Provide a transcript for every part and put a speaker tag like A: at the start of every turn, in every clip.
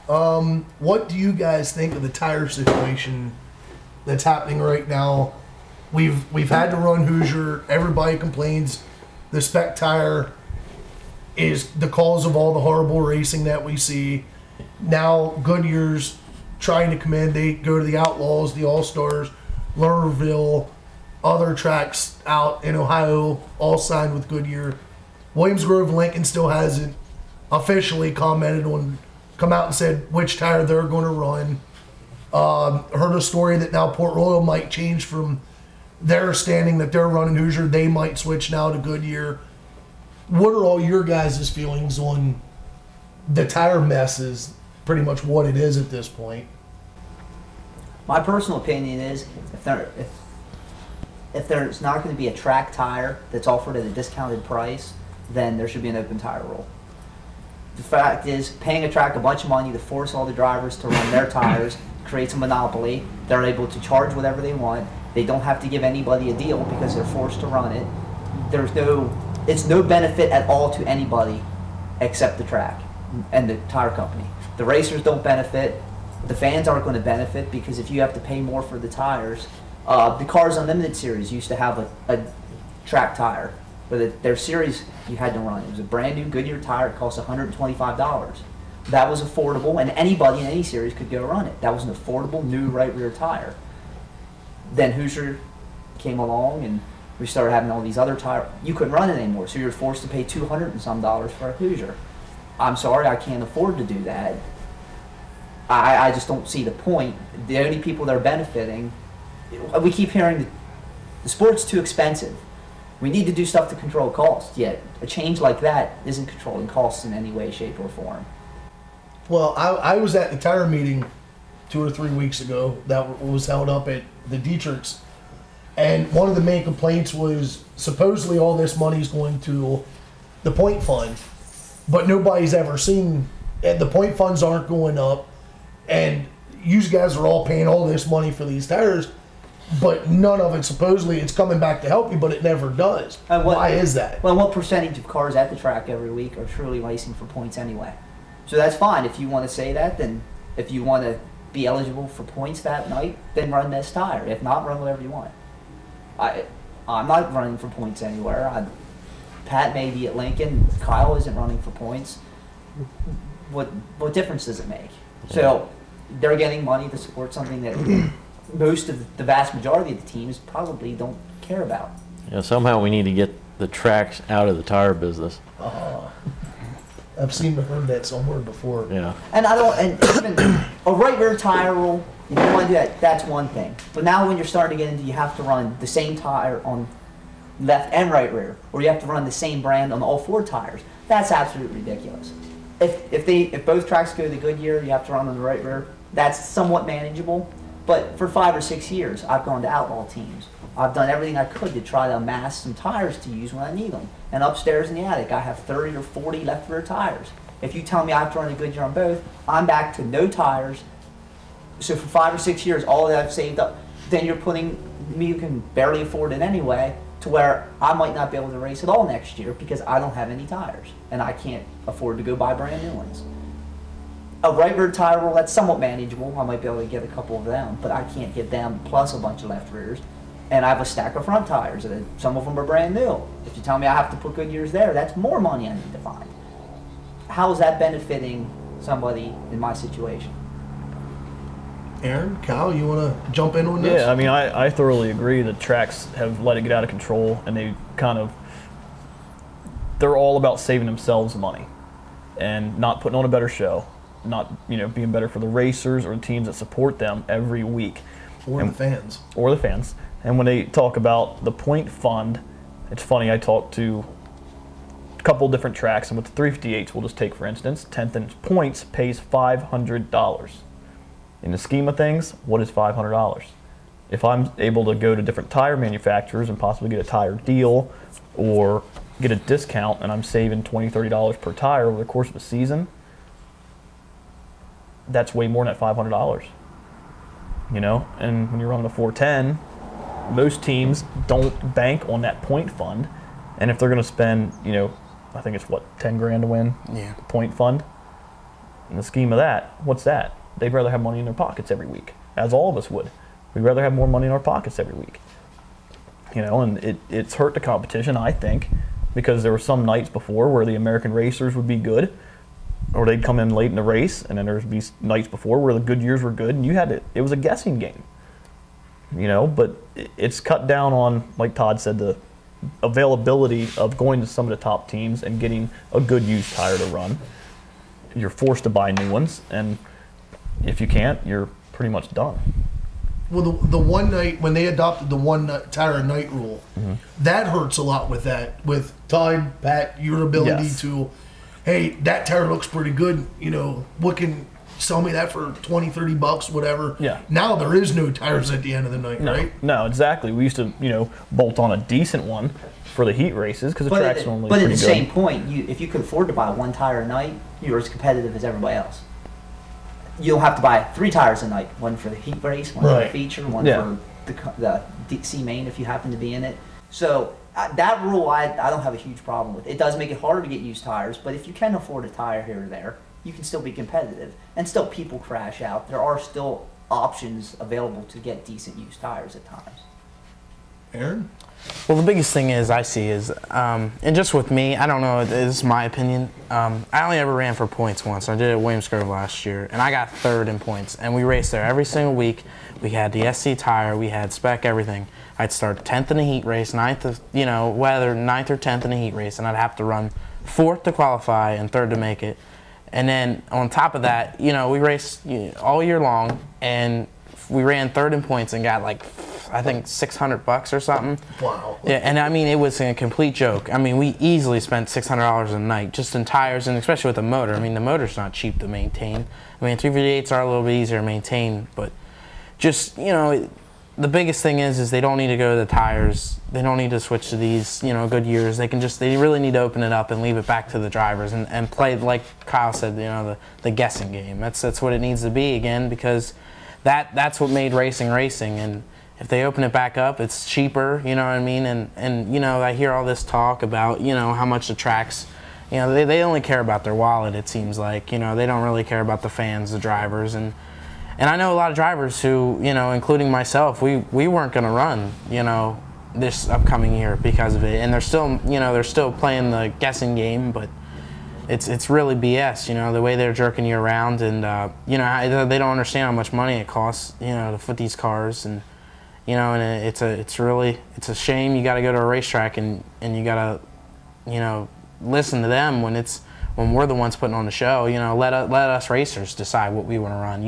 A: What do you guys think of the tire situation that's happening right now? We've had to run Hoosier. Everybody complains the spec tire is the cause of all the horrible racing that we see. Now Goodyear's trying to come in. They go to the Outlaws, the All-Stars, Lernerville, other tracks out in Ohio, all signed with Goodyear. Williams Grove Lincoln still hasn't officially come out and said which tire they're going to run. Heard a story that now Port Royal might change from their standing that they're running Hoosier. They might switch now to Goodyear. What are all your guys' feelings on the tire mess is pretty much what it is at this point?
B: My personal opinion is if there's not going to be a track tire that's offered at a discounted price, then there should be an open tire rule. The fact is, paying a track a bunch of money to force all the drivers to run their tires creates a monopoly. They're able to charge whatever they want. They don't have to give anybody a deal because they're forced to run it. It's no benefit at all to anybody except the track and the tire company. The racers don't benefit. The fans aren't going to benefit because if you have to pay more for the tires, the Cars Unlimited series used to have a track tire. But their series you had to run. It was a brand new Goodyear tire. It cost $125. That was affordable, and anybody in any series could go run it. That was an affordable new right rear tire. Then Hoosier came along, and we started having all these other tires. You couldn't run it anymore, so you were forced to pay $200 and some for a Hoosier. I'm sorry, I can't afford to do that. I just don't see the point. The only people that are benefiting, we keep hearing the sport's too expensive. We need to do stuff to control costs, yet a change like that isn't controlling costs in any way, shape, or form.
A: Well, I was at the tire meeting 2 or 3 weeks ago that was held up at the Dietrich's, and one of the main complaints was supposedly all this money is going to the point fund, but nobody's ever seen, and the point funds aren't going up, and you guys are all paying all this money for these tires, but none of it, supposedly, it's coming back to help you, but it never does. Why is that?
B: Well, what percentage of cars at the track every week are truly racing for points anyway? So that's fine. If you want to say that, then if you want to be eligible for points that night, then run this tire. If not, run whatever you want. I'm not running for points anywhere. Pat may be at Lincoln. Kyle isn't running for points. What difference does it make? So they're getting money to support something that most of the vast majority of the teams probably don't care about.
C: Yeah, somehow we need to get the tracks out of the tire business.
A: I've seen and heard that somewhere before.
C: Yeah.
B: And even a right rear tire rule, if you want to do that, that's one thing. But now when you're starting to get into, you have to run the same tire on left and right rear, or you have to run the same brand on all 4 tires. That's absolutely ridiculous. If both tracks go to Goodyear, you have to run on the right rear. That's somewhat manageable. But for 5 or 6 years, I've gone to outlaw teams. I've done everything I could to try to amass some tires to use when I need them. And upstairs in the attic, I have 30 or 40 left rear tires. If you tell me I have to run a Goodyear on both, I'm back to no tires. So for 5 or 6 years, all that I've saved up, then you're putting me who can barely afford it anyway, to where I might not be able to race at all next year because I don't have any tires. And I can't afford to go buy brand new ones. A right rear tire rule, that's somewhat manageable. I might be able to get a couple of them, but I can't get them plus a bunch of left rears. And I have a stack of front tires. Some of them are brand new. If you tell me I have to put Goodyears there, that's more money I need to find. How is that benefiting somebody in my situation?
A: Aaron, Kyle, you want to jump in on this?
D: Yeah, I mean, I thoroughly agree that tracks have let it get out of control, and they're all about saving themselves money and not putting on a better show, not being better for the racers or the teams that support them every week.
A: Or the fans.
D: Or the fans. And when they talk about the point fund, it's funny, I talked to a couple different tracks, and with the 358s, we'll just take for instance, 10th and points pays $500. In the scheme of things, what is $500? If I'm able to go to different tire manufacturers and possibly get a tire deal or get a discount and I'm saving $20, $30 per tire over the course of a season, that's way more than that $500. And when you're running a 410, most teams don't bank on that point fund, and if they're going to spend, I think it's what, 10 grand to win the point fund. In the scheme of that, what's that? They'd rather have money in their pockets every week, as all of us would. We'd rather have more money in our pockets every week. And it's hurt the competition, I think, because there were some nights before where the American racers would be good, or they'd come in late in the race, and then there'd be nights before where the Goodyears were good, and it was a guessing game. But it's cut down on, like Todd said, the availability of going to some of the top teams and getting a good used tire to run. You're forced to buy new ones, and if you can't, you're pretty much done.
A: Well, the one night when they adopted the one tire a night rule, that hurts a lot with that. With Todd, Pat, your ability to, hey, that tire looks pretty good. What can sell me that for $20-$30, whatever.
D: Yeah.
A: Now there is no tires at the end of the night, right?
D: No, exactly. We used to, bolt on a decent one for the heat races because the track's normally pretty good.
B: But at the same point, if you could afford to buy one tire a night, you're as competitive as everybody else. You'll have to buy 3 tires a night, one for the heat race, one for the feature, one for the DC main if you happen to be in it. So that rule I don't have a huge problem with. It does make it harder to get used tires, but if you can afford a tire here or there, you can still be competitive. And still people crash out. There are still options available to get decent used tires at times.
A: Aaron?
E: Well, the biggest thing I see is, and just with me, I don't know, this is my opinion. I only ever ran for points once. I did it at Williams Grove last year, and I got 3rd in points. And we raced there every single week. We had the SC tire, we had spec, everything. I'd start 10th in a heat race, 9th or 10th in a heat race, and I'd have to run 4th to qualify and 3rd to make it. And then on top of that, we raced all year long, and we ran 3rd in points and got I think $600 or something.
A: Wow.
E: Yeah, and I mean, it was a complete joke. I mean, we easily spent $600 a night just in tires, and especially with the motor. I mean, the motor's not cheap to maintain. I mean, 358s are a little bit easier to maintain, but just, the biggest thing is they don't need to go to the tires. They don't need to switch to these, Goodyears. They really need to open it up and leave it back to the drivers and play, like Kyle said, the guessing game. That's what it needs to be again, because that's what made racing. And if they open it back up, it's cheaper, you know what I mean? And I hear all this talk about, how much the tracks, they only care about their wallet, it seems like. They don't really care about the fans, the drivers. And I know a lot of drivers who, including myself, we weren't going to run, this upcoming year because of it. And they're still playing the guessing game, but it's really BS, the way they're jerking you around. And, they don't understand how much money it costs, to foot these cars. And it's a shame. You got to go to a racetrack and you got to, listen to them when we're the ones putting on the show. Let us racers decide what we want to run.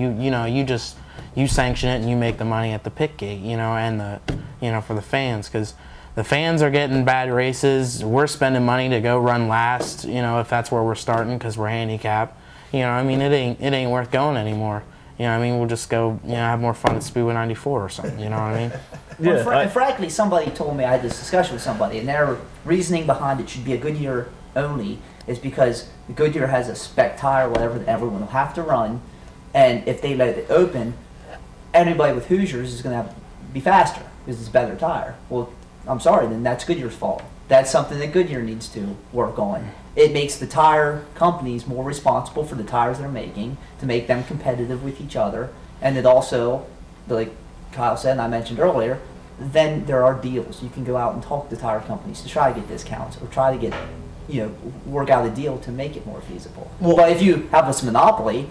E: You sanction it and you make the money at the pit gate. And for the fans, because the fans are getting bad races. We're spending money to go run last. If that's where we're starting because we're handicapped. It ain't worth going anymore. We'll just go, have more fun at Speedway 94 or something, you know what I mean?
B: And frankly, somebody told me, I had this discussion with somebody, and their reasoning behind it should be a Goodyear only is because the Goodyear has a spec tire, whatever, that everyone will have to run, and if they let it open, everybody with Hoosiers is going to be faster because it's a better tire. Well, I'm sorry, then that's Goodyear's fault. That's something that Goodyear needs to work on. It makes the tire companies more responsible for the tires they're making to make them competitive with each other. And it also, like Kyle said and I mentioned earlier, then there are deals. You can go out and talk to tire companies to try to get discounts or try to get, work out a deal to make it more feasible. Well, but if you have this monopoly,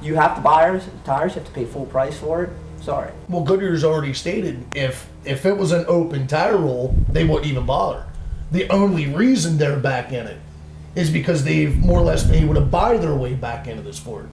B: you have to buy tires, you have to pay full price for it. Sorry.
A: Well, Goodyear's already stated if it was an open tire roll, they wouldn't even bother. The only reason they're back in it is because they've more or less been able to buy their way back into the sport.